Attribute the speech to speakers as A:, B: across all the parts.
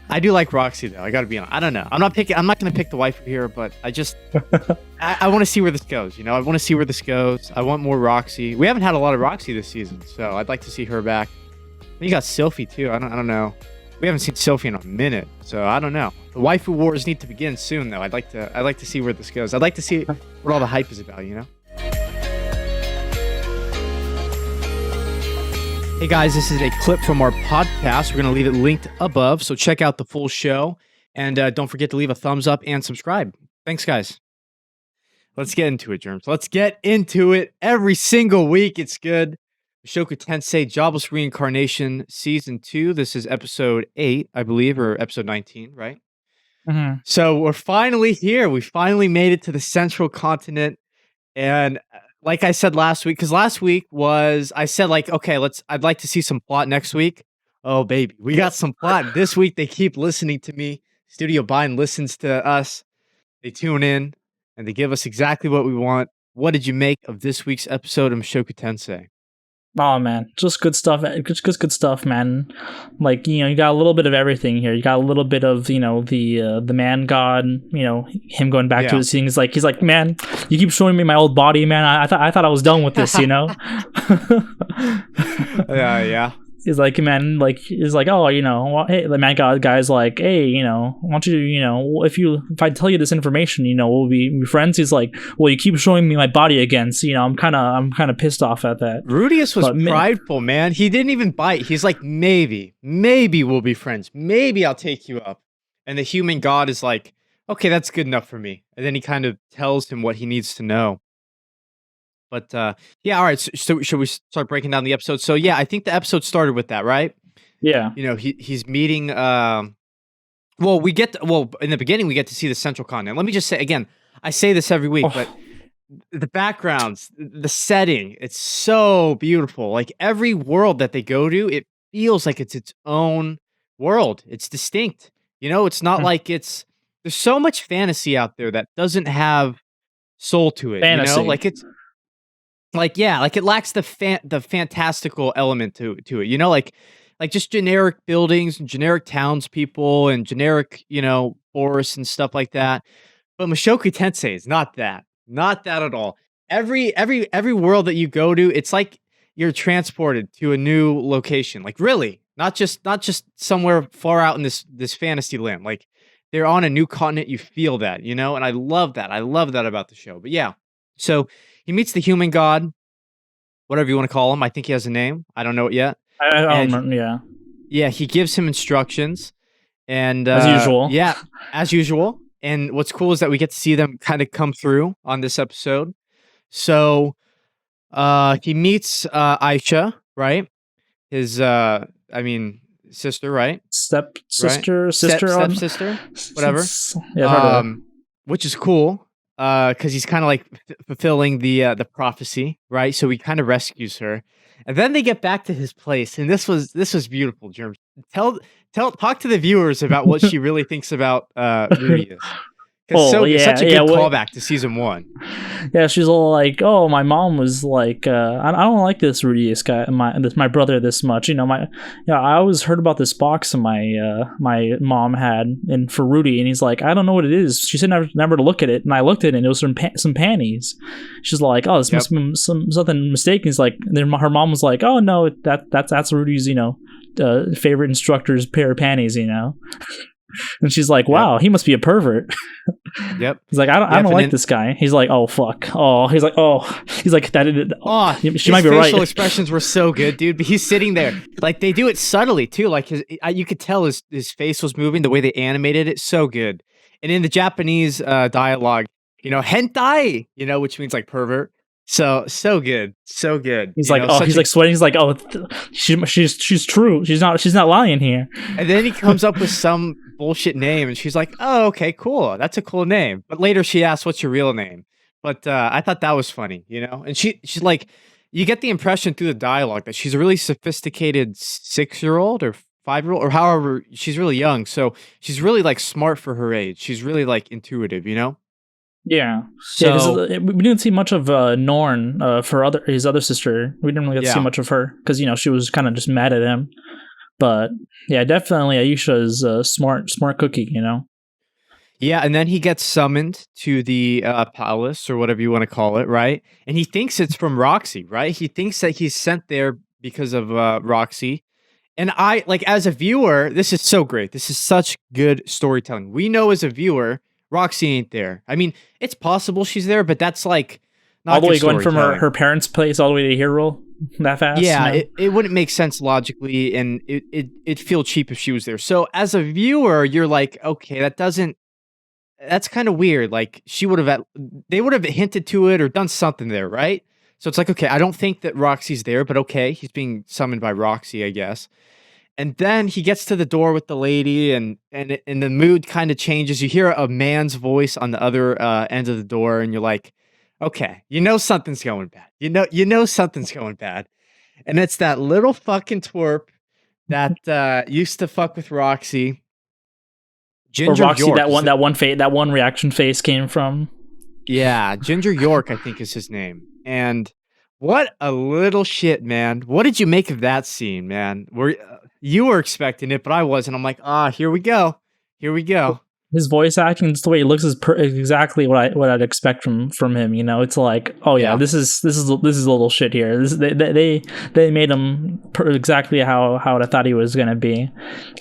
A: I do like Roxy though. I gotta be honest. I don't know. I'm not gonna pick the wife here, but I just I want to see where this goes. I want to see where this goes. I want more Roxy. We haven't had a lot of Roxy this season, so I'd like to see her back. You got Sylphie too. I don't know. We haven't seen Sylphie in a minute, so I don't know. The waifu wars need to begin soon, though. I'd like to see where this goes. I'd like to see what all the hype is about. Hey guys, this is a clip from our podcast. We're going to leave it linked above, so check out the full show. And don't forget to leave a thumbs up and subscribe. Thanks, guys. Let's get into it, Germs. Let's get into it. Every single week, it's good. Mushoku Tensei, Jobless Reincarnation, Season 2. This is Episode 8, I believe, or Episode 19, right?
B: Mm-hmm.
A: So we're finally here. We finally made it to the Central Continent. And like I said last week, because last week I said okay, I'd like to see some plot next week. Oh baby, we got some plot. This week they keep listening to me. Studio Bind listens to us. They tune in and they give us exactly what we want. What did you make of this week's episode of Mushoku Tensei?
B: Oh man, just good stuff. Just good stuff, man. You got a little bit of everything here. You got a little bit of the man god. Him going back to his things. He's like, man, you keep showing me my old body, man. I thought I was done with this.
A: Yeah.
B: He's like, man, he's like, oh, hey, the man god guy's like, hey, why don't you, if I tell you this information, we'll be friends. He's like, well, you keep showing me my body again, so I'm kind of pissed off at that.
A: Rudius was prideful, man. He didn't even bite. He's like, maybe we'll be friends. Maybe I'll take you up. And the human god is like, okay, that's good enough for me. And then he kind of tells him what he needs to know. But yeah, all right. So should we start breaking down the episode? So yeah, I think the episode started with that, right?
B: Yeah.
A: He's meeting. In the beginning we get to see the Central Continent. Let me just say again, I say this every week, but the backgrounds, the setting, it's so beautiful. Like every world that they go to, it feels like it's its own world. It's distinct. It's not like there's so much fantasy out there that doesn't have soul to it.
B: Fantasy.
A: It lacks the fantastical element to it, like just generic buildings and generic townspeople and generic, forests and stuff like that. But Mushoku Tensei is not that at all. Every world that you go to, it's like you're transported to a new location. Like really, not just somewhere far out in this fantasy land. Like they're on a new continent. You feel that, and I love that. I love that about the show. But yeah, so he meets the human god, whatever you want to call him. I think he has a name. I don't know it yet.
B: I don't remember, yeah.
A: Yeah, he gives him instructions. And
B: as usual.
A: Yeah, as usual. And what's cool is that we get to see them kind of come through on this episode. So he meets Aisha, right? His, sister, right?
B: Stepsister,
A: whatever.
B: Yeah,
A: which is cool. Because he's kind of like fulfilling the prophecy, right? So he kind of rescues her, and then they get back to his place, and this was beautiful. Germs, talk to the viewers about what she really thinks about Rudius. Such a good callback to season 1.
B: Yeah, she's all like, "Oh, my mom was like, I don't like this Rudius guy, my brother this much. I always heard about this box my mom had and for Rudy, and he's like, I don't know what it is. She said never to look at it, and I looked at it, and it was some panties. She's like, oh, this must be something mistaken. He's like, then her mom was like, oh no, that's Rudy's favorite instructor's pair of panties, And she's like, wow, he must be a pervert.
A: Yep.
B: He's like, I don't like this guy. He's like, oh, fuck. Oh, he's like, that. She might be right. His
A: facial expressions were so good, dude. But he's sitting there. Like, they do it subtly, too. Like, you could tell his face was moving, the way they animated it. So good. And in the Japanese dialogue, hentai, which means like pervert. So good.
B: He's like, he's like sweating. He's like, oh, she's true. She's not lying here.
A: And then he comes up with some bullshit name, and she's like, oh, okay, cool. That's a cool name. But later she asks, what's your real name? But I thought that was funny, And she's like, you get the impression through the dialogue that she's a really sophisticated 6-year-old or 5-year-old or however, she's really young. So she's really like smart for her age. She's really like intuitive,
B: Yeah.
A: So
B: we didn't see much of Norn for his other sister. We didn't really get to see much of her because she was kind of just mad at him. But yeah, definitely Aisha is a smart cookie, you know.
A: Yeah, and then he gets summoned to the palace or whatever you want to call it, right? And he thinks it's from Roxy, right? He thinks that he's sent there because of Roxy. And I like as a viewer, this is so great. This is such good storytelling. We know as a viewer, Roxy ain't there. I mean, it's possible she's there, but that's like
B: All
A: not
B: the
A: good
B: way going from
A: storytelling.
B: her parents' place all the way to Hero that fast.
A: Yeah,
B: you know?
A: it wouldn't make sense logically, and it'd feel cheap if she was there. So as a viewer, you're like, okay, that's kind of weird. Like they would have hinted to it or done something there, right? So it's like, okay, I don't think that Roxy's there, but okay, he's being summoned by Roxy, I guess. And then he gets to the door with the lady, and the mood kind of changes. You hear a man's voice on the other end of the door, and you're like, okay, you know something's going bad. You know something's going bad, and it's that little fucking twerp that used to fuck with Roxy,
B: Or
A: Ginger
B: Roxy,
A: York.
B: that one reaction face came from.
A: Yeah, Ginger York, I think is his name. And what a little shit, man. What did you make of that scene, man? You were expecting it, but I wasn't. I'm like, here we go. Here we go.
B: His voice acting, just the way he looks, is exactly what I'd expect from him. You know, it's like, oh yeah,
A: Yeah.
B: this is a little shit here. They made him exactly how I thought he was gonna be,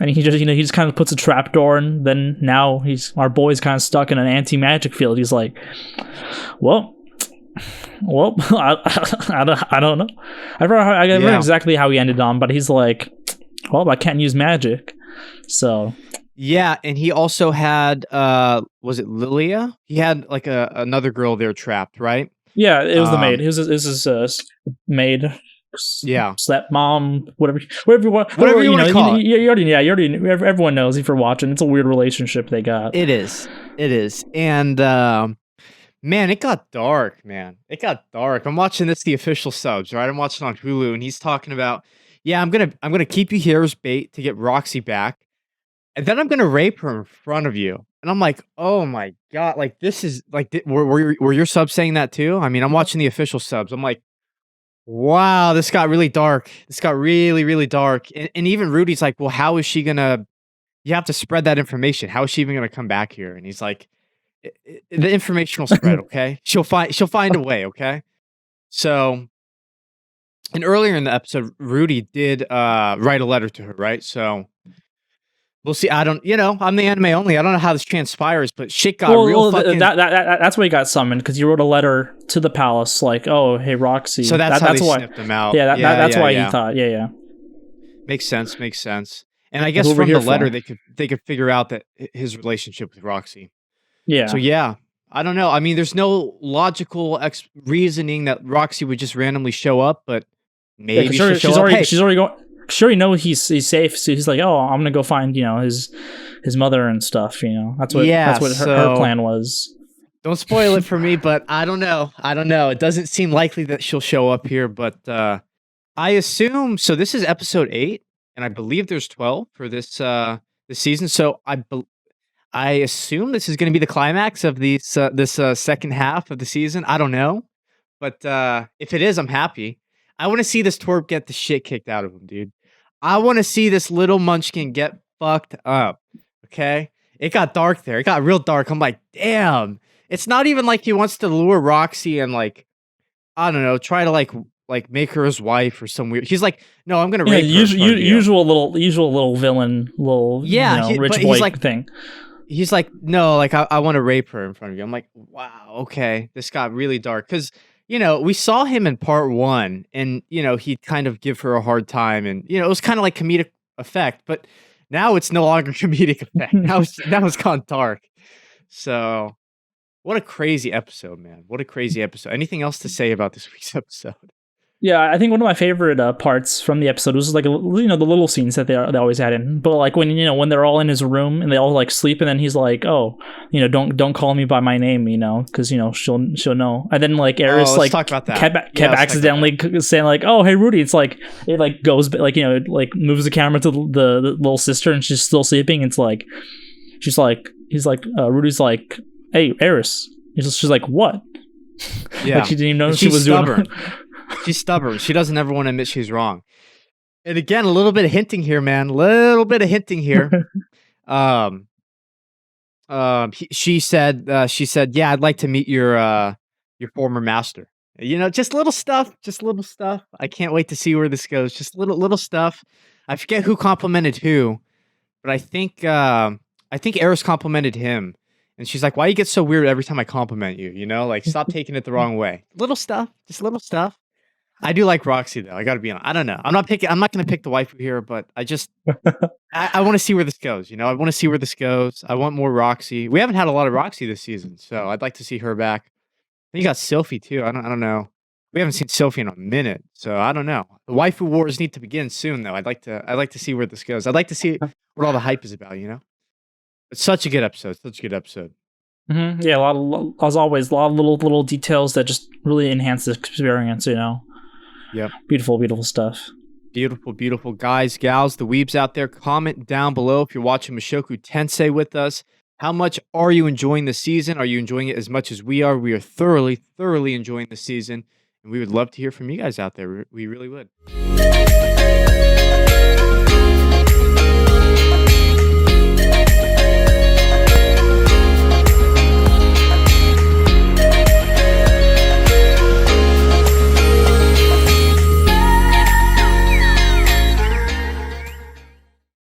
B: and he just kind of puts a trap door, and then now our boy's kind of stuck in an anti-magic field. He's like, well, I don't know. I remember exactly how he ended on, but he's like, well, I can't use magic, so.
A: Yeah, and he also had was it Lilia? He had like another girl there trapped, right?
B: Yeah, it was the maid. It was his maid.
A: Yeah.
B: Stepmom, whatever you want to call it. You already everyone knows if you're watching. It's a weird relationship they got.
A: It is. And man, it got dark, man. It got dark. I'm watching the official subs, right? I'm watching on Hulu, and he's talking about, yeah, I'm gonna keep you here as bait to get Roxy back. And then I'm gonna rape her in front of you. And I'm like, oh my god, like this is like were your subs saying that too? I mean, I'm watching the official subs. I'm like, wow, this got really dark. This got really, really dark. And even Rudy's like, well, how is she gonna you have to spread that information. How is she even gonna come back here? And he's like, the information will spread, okay? She'll find a way, okay? So and earlier in the episode, Rudy did write a letter to her, right? So we'll see. I'm the anime only. I don't know how this transpires, but shit got real fucking...
B: That's why he got summoned, because he wrote a letter to the palace, like, oh, hey, Roxy.
A: So that's how they snipped him out.
B: Yeah, that's why he thought, yeah.
A: Makes sense. And I guess from the letter, they could figure out that his relationship with Roxy.
B: Yeah.
A: So yeah, I don't know. I mean, there's no logical reasoning that Roxy would just randomly show up, but maybe she's
B: already going... Sure, you know he's safe, so he's like, "Oh, I'm gonna go find his mother and stuff." You know, that's what her plan was.
A: Don't spoil it for me, but I don't know. It doesn't seem likely that she'll show up here, but I assume so. This is episode 8, and I believe there's 12 for this season. So I assume this is going to be the climax of this second half of the season. I don't know, but if it is, I'm happy. I want to see this twerp get the shit kicked out of him, dude. I want to see this little munchkin get fucked up. Okay? It got dark there. It got real dark. I'm like, damn. It's not even like he wants to lure Roxy and like, I don't know, try to like make her his wife or some weird. He's like, no, I'm gonna rape her.
B: Usual little villain, rich boy thing.
A: He's like, no, like I want to rape her in front of you. I'm like, wow, okay, this got really dark because. We saw him in part 1 and, he'd kind of give her a hard time and, it was kind of like comedic effect, but now it's no longer comedic effect. Now it's gone dark. So what a crazy episode, man. What a crazy episode. Anything else to say about this week's episode?
B: Yeah, I think one of my favorite parts from the episode was like the little scenes that they always had in. But like when they're all in his room and they all like sleep, and then he's like, "Oh, don't call me by my name, because she'll know." And then like Eris
A: talk about that.
B: kept accidentally saying like, "Oh, hey Rudy," it's like it like goes like like moves the camera to the little sister and she's still sleeping. It's like he's like Rudy's like, "Hey Eris," she's like, "What?"
A: Yeah,
B: like she didn't even know she was stubborn.
A: She's stubborn. She doesn't ever want to admit she's wrong. And again, a little bit of hinting here, man. Little bit of hinting here. Um, she said, "Yeah, I'd like to meet your former master." You know, just little stuff, just little stuff. I can't wait to see where this goes. Just little stuff. I forget who complimented who, but I think Eris complimented him, and she's like, "Why you get so weird every time I compliment you? You know, like stop taking it the wrong way." Little stuff, just little stuff. I do like Roxy though. I got to be honest. I don't know. I'm not picking. I'm not going to pick the waifu here, but I want to see where this goes. You know, I want to see where this goes. I want more Roxy. We haven't had a lot of Roxy this season, so I'd like to see her back. Then you got Sylphie too. I don't know. We haven't seen Sylphie in a minute, so I don't know. The waifu wars need to begin soon, though. I'd like to see where this goes. I'd like to see what all the hype is about. You know, it's such a good episode. Such a good episode.
B: Yeah, a lot of, as always, a lot of little details that just really enhance the experience. You know,
A: Yep.
B: beautiful stuff.
A: Beautiful, beautiful guys, gals, the weebs out there. Comment down below if you're watching Mushoku Tensei with us. How much are you enjoying the season? Are you enjoying it as much as we are? We are thoroughly enjoying the season, and we would love to hear from you guys out there. We really would.